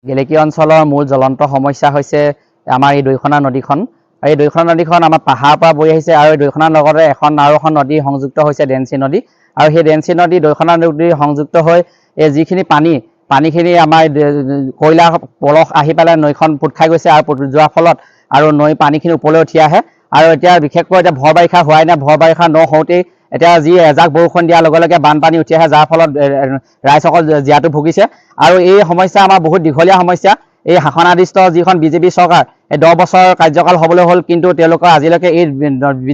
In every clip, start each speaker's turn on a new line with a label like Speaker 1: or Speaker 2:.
Speaker 1: গেলেকী অঞ্চলৰ মূল জ্বলন্ত সমস্যা হৈছে আমাৰ এই দৈখনা নদীখন। এই দৈখনা নদীখন আমাৰ পাহাৰৰ পৰা বৈ আহিছে আৰু এই দৈখনাৰ লগতে আৰু এখন নদী সংযুক্ত হৈছে ডেন্সি নদী। আৰু সেই ডেন্সি নদী দৈখনা নদী সংযুক্ত হৈ এই যিখিনি পানীখিনি আমাৰ কয়লা পলস আহি পেলাই নৈখন পোত খাই গৈছে আৰু পোত যোৱাৰ ফলত আৰু নৈ পানীখিনি ওপৰলৈ উঠি আহে। আৰু এতিয়া বিশেষকৈ এতিয়া ভৰ বাৰিষা হোৱাই নাই, ভৰ বাৰিষা নহওঁতেই এতিয়া যি এজাক বৰষুণ দিয়াৰ লগে লগে বানপানী উঠি আহে, যাৰ ফলত ৰাইজসকল জীয়াতু ভুগিছে। আৰু এই সমস্যা আমাৰ বহুত দীঘলীয়া সমস্যা। এই শাসনাধিষ্ঠ যিখন বিজেপি চৰকাৰ, এই 10 বছৰ কাৰ্যকাল হ'বলৈ হ'ল, কিন্তু তেওঁলোকৰ আজিলৈকে এই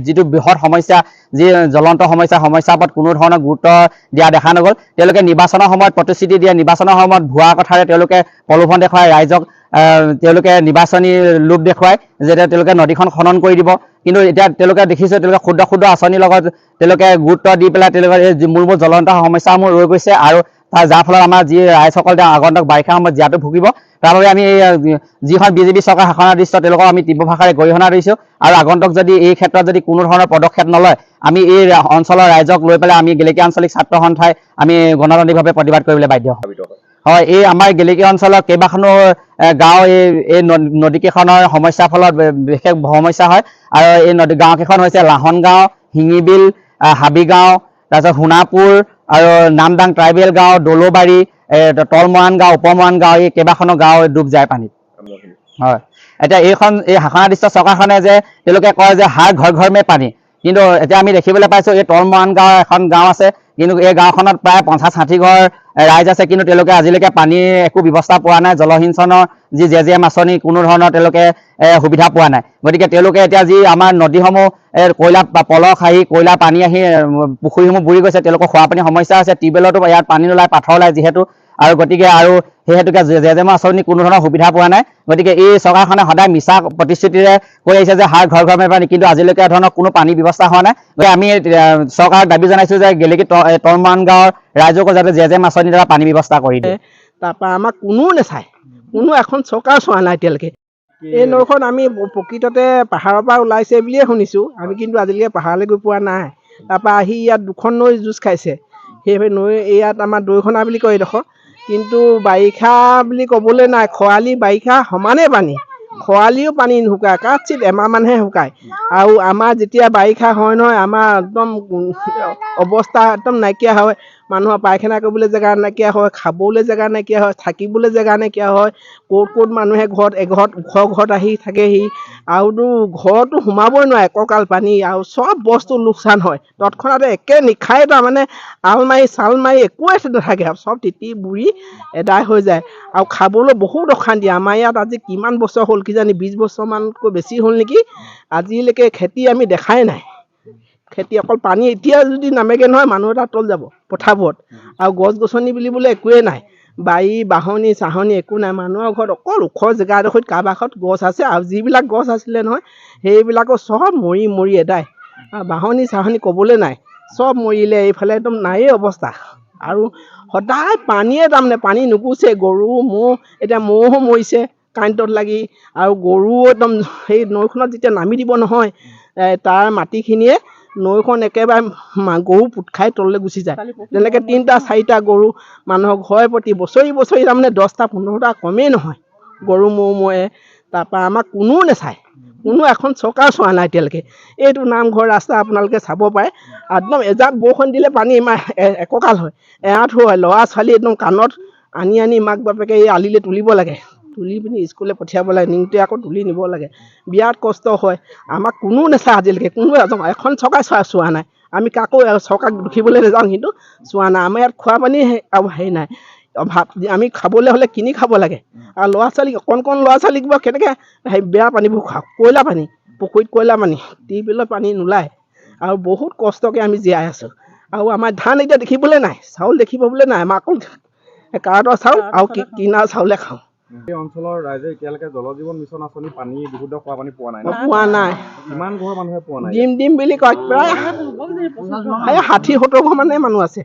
Speaker 1: যিটো বৃহৎ সমস্যা, যি জ্বলন্ত সমস্যাৰ ওপৰত কোনো ধৰণৰ গুৰুত্ব দিয়া দেখা নগ'ল। তেওঁলোকে নিৰ্বাচনৰ সময়ত প্ৰতিশ্ৰুতি দিয়ে, নিৰ্বাচনৰ সময়ত ভুৱা কথাৰে তেওঁলোকে প্ৰলোভন দেখুৱাই ৰাইজক, তেওঁলোকে নিৰ্বাচনী লোভ দেখুৱাই যে তেওঁলোকে নদীখন খনন কৰি দিব। কিন্তু এতিয়া তেওঁলোকে দেখিছে তেওঁলোকে ক্ষুদ্ৰ ক্ষুদ্ৰ আঁচনিৰ লগত তেওঁলোকে গুৰুত্ব দি পেলাই তেওঁলোকে এই মূল জ্বলন্ত সমস্যাসমূহ ৰৈ গৈছে, আৰু যাৰ ফলত আমাৰ যি ৰাইজসকল আগন্তুক বাৰিষা সময়ত জীয়াতু ভুগিব। তাৰ বাবে আমি যিখন বিজেপি চৰকাৰ শাসনাধিষ্ঠ তেওঁলোকক আমি তীব্ৰ ভাষাৰে গৰিহণা দিছোঁ। আৰু আগন্তুক যদি এই ক্ষেত্ৰত যদি কোনো ধৰণৰ পদক্ষেপ নলয়, আমি এই অঞ্চলৰ ৰাইজক লৈ পেলাই আমি গেলেকী আঞ্চলিক ছাত্ৰ সন্থাই আমি গণতান্ত্ৰিকভাৱে প্ৰতিবাদ কৰিবলৈ বাধ্য হ'ম। হয়, এই আমাৰ গেলেকী অঞ্চলৰ কেইবাখনো গাঁও এই নদীকেইখনৰ সমস্যাৰ ফলত বিশেষ সমস্যা হয়। আৰু এই গাঁওকেইখন হৈছে লাহন গাঁও, শিঙিবিল, হাবিগাঁও, তাৰপিছত সোণাপুৰ আৰু নামদাং ট্ৰাইবেল গাঁও, দলুবাৰী, তলমৰাণ গাঁও, উপমৰাণ গাঁও, এই কেইবাখনো গাঁও ডুব যায় পানীত। হয়, এতিয়া এই শাসনাধিষ্ঠ চৰকাৰখনে যে তেওঁলোকে কয় যে হাড় ঘৰ ঘৰ মে পানী, কিন্তু এতিয়া আমি দেখিবলৈ পাইছোঁ এই তলমৰাণ গাঁও এখন গাঁও আছে, কিন্তু এই গাঁওখনত প্ৰায় 50-60 ঘৰ ৰাইজ আছে, কিন্তু তেওঁলোকে আজিলৈকে পানীৰ একো ব্যৱস্থা পোৱা নাই। জলসিঞ্চনৰ যি জেজেএম আঁচনি কোনো ধৰণৰ তেওঁলোকে সুবিধা পোৱা নাই। গতিকে তেওঁলোকে এতিয়া যি আমাৰ নদীসমূহ কয়লা পলস আহি কয়লা পানী আহি পুখুৰীসমূহ বুৰি গৈছে, তেওঁলোকৰ খোৱা পানীৰ সমস্যা আছে। টিউবৱেলতো ইয়াত পানী নোলায়, পাথৰ ওলায় যিহেতু, আৰু গতিকে আৰু সেই হেতুকে জেজেএম আঁচনি কোনো ধৰণৰ সুবিধা পোৱা নাই। গতিকে এই চৰকাৰখনে সদায় মিছা প্ৰতিশ্ৰুতিৰে কৈ আহিছে যে হাড় ঘৰ ঘৰ মে পানী, কিন্তু আজিলৈকে ধৰণৰ কোনো পানী ব্যৱস্থা হোৱা নাই। গতিকে আমি চৰকাৰক দাবী জনাইছোঁ যে গেলেকী তলমৰাণ গাঁৱৰ ৰাইজকো যাতে জেজেএম আঁচনিৰ দ্বাৰা পানী ব্যৱস্থা কৰি দিয়ে।
Speaker 2: তাৰপৰা আমাক কোনো নাচায়, কোনো এখন চৰকাৰ চোৱা নাই এতিয়ালৈকে। এই নৈখন আমি প্ৰকৃততে পাহাৰৰ পৰা ওলাইছে বুলিয়ে শুনিছোঁ, আমি কিন্তু আজিলৈকে পাহাৰলৈ গৈ পোৱা নাই। তাৰপৰা আহি ইয়াত দুখন নৈ যুঁজ খাইছে, সেই নৈ ইয়াত আমাৰ দৈখনা বুলি কয় এইডোখৰ। কিন্তু বাৰিষা বুলি ক'বলৈ নাই, খৰালি বাৰিষা সমানেই পানী, খৰালিও পানী নুশুকায়, কাৎচিত এমাহমানহে শুকায়। আৰু আমাৰ যেতিয়া বাৰিষা হয় নহয়, আমাৰ একদম অৱস্থা একদম নাইকিয়া হয়। মানুহৰ পায়খানা কৰিবলৈ জেগা নাইকিয়া হয়, খাবলৈ জেগা নাইকিয়া হয়, থাকিবলৈ জেগা নাইকিয়া হয়। ক'ত মানুহে ওখ ঘৰত আহি থাকেহি, আৰুতো ঘৰতো সোমাবই নোৱাৰে, একঁকাল পানী, আৰু চব বস্তু লোকচান হয়। তৎক্ষণাতে একে নিশাই তাৰমানে আলমাৰি চালমাৰি একোৱে নাথাকে, আৰু চব তিতি বুৰি এদাই হৈ যায়। আৰু খাবলৈ বহুত অশান্তি। আমাৰ ইয়াত আজি কিমান বছৰ হ'ল কিজানি 20 বছৰমানতকৈ বেছি হ'ল নেকি, আজিলৈকে খেতি আমি দেখাই নাই। খেতি অকল পানী এতিয়া যদি নামেগে নহয়, মানুহ এটা তল যাব পথাৰবোৰত, আৰু গছ গছনি বুলিবলৈ একোৱেই নাই। বাৰী বাহনি চাহনি একো নাই। মানুহৰ ঘৰত অকল ওখ জেগা এডোখৰত কাৰোবাৰ ঘৰত গছ আছে, আৰু যিবিলাক গছ আছিলে নহয় সেইবিলাকো চব মৰি এদায়। বাহনি চাহনি ক'বলৈ নাই, চব মৰিলে। এইফালে একদম নায়েই অৱস্থা, আৰু সদায় পানীয়ে তাৰমানে পানী নুগুচে। গৰু ম'হ, এতিয়া ম'হো মৰিছে কাৰেণ্টত লাগি, আৰু গৰুও একদম সেই নৈখনত যেতিয়া নামি দিব নহয়, তাৰ মাটিখিনিয়ে নৈখন একেবাৰে গৰু পোত খাই তললৈ গুচি যায়। তেনেকৈ 3-4টা গৰু মানুহৰ ঘৰে প্ৰতি বছৰি তাৰমানে 10-15টা কমেই নহয় গৰু ম'হ মৰে। তাৰপৰা আমাক কোনো নাচায়, কোনো এখন চৰকাৰ চোৱা নাই এতিয়ালৈকে। এইটো নামঘৰ ৰাস্তা আপোনালোকে চাব পাৰে, একদম এজাক বৰষুণ দিলে পানী ইমান একঁকাল হয়, এআঁঠু হয়। ল'ৰা ছোৱালী একদম কাণত আনি মাক বাপেকে এই আলিলৈ তুলিব লাগে, তুলি পিনি স্কুললৈ পঠিয়াব লাগে, নিওঁতে আকৌ তুলি নিব লাগে। বিৰাট কষ্ট হয়। আমাক কোনো নাচায় আজিলৈকে, কোনো এখন চৰকাৰ চোৱা নাই। আমি কাকো চৰকাৰক দুখিবলৈ নাযাওঁ, কিন্তু চোৱা নাই। আমাৰ ইয়াত খোৱা পানী হেৰি নাই, অভাৱ। আমি খাবলৈ হ'লে কিনি খাব লাগে, আৰু ল'ৰা ছোৱালীক কণ ল'ৰা ছোৱালীক বাৰু কেনেকৈ বেয়া পানীবোৰ খাওঁ, কয়লা পানী, পুখুৰীত কয়লা পানী, টিউবৱেলৰ পানী নোলায়। আৰু বহুত কষ্টকৈ আমি জীয়াই আছোঁ। আৰু আমাৰ ধান এতিয়া দেখিবলৈ নাই, চাউল দেখিবলৈ নাই। আমাৰ অকল কাৰ্টৰ চাউল আৰু কিনা চাউলে খাওঁ।
Speaker 3: এই অঞ্চলৰ ৰাইজে এতিয়ালৈকে জল জীৱন মিছন আঁচনি পানী বিশুদ্ধ খোৱা পানী পোৱা নাই।
Speaker 2: পোৱা নাই।
Speaker 3: কিমান ঘৰ মানুহে পোৱা নাই?
Speaker 2: দিম বুলি কয়, প্ৰায় 60-70 ঘৰ মানে মানুহ আছে।